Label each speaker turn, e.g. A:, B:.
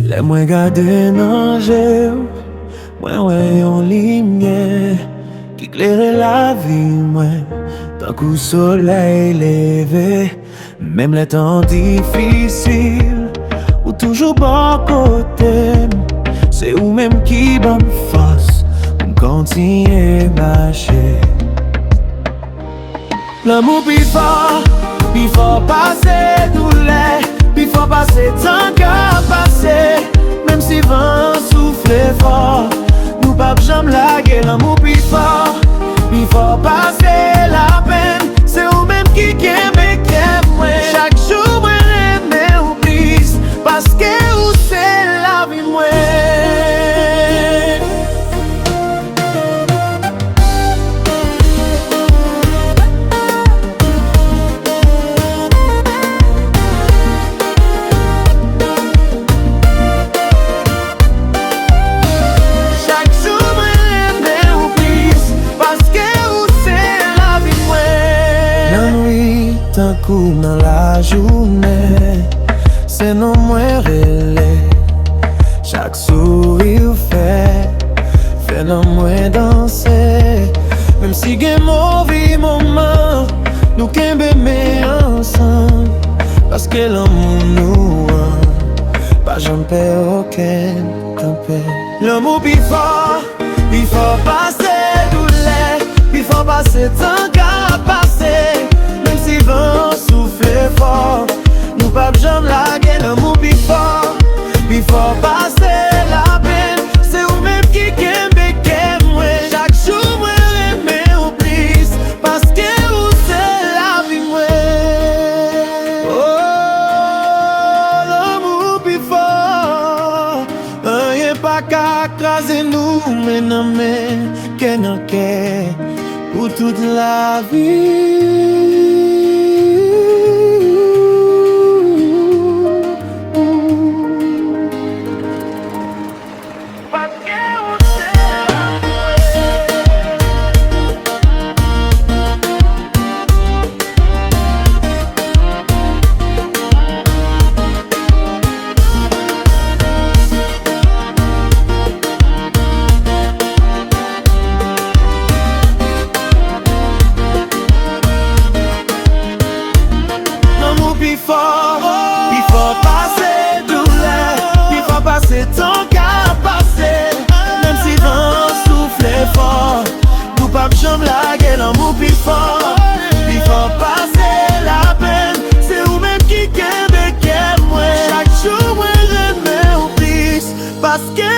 A: Les moi gade nan jè ou, mwen wè yon limye qui éclaire la vie mwen, tant qu'au soleil levé. Même les temps difficiles, ou toujours bon côté, c'est ou même qui ban force pour continuer marcher. L'amour plus fort passer douleur, plus fort passer tant qu'à passer. Même si vent souffle fort, nous pas jamais laguer. L'amour plus fort passer la peine, c'est ou même qui aime moi. Chaque jour moi aime ou plus, parce que ou c'est la vie moi. Tant coup dans la journée, c'est non moins relais. Chaque sourire fait non moins danser. Même si gen mauvais moment, nous qu'aime aimer ensemble. Parce que l'amour nous pas jamais perd aucun tempête. L'amour plus fort passer douleur, plus fort passer tant qu'à passer. Même si vent souffle fort, nous pas jamais laguer. L'amour plus fort passer la peine, c'est ou même qui aime moi. Chaque jour moi aime ou plus, parce que ou c'est la vie moi. Oh, l'amour plus fort, rien pas qu'à craser nous, mais non mais qu'est non qu'est pour toute la vie. Puis faut passer douleur, puis faut passer tant qu'à passer. Même si vent souffle fort, nous pas jamais laguer. L'amour plus faut passer la peine, c'est ou même qui aime moi. Chaque jour moi j'aime ou plus, parce que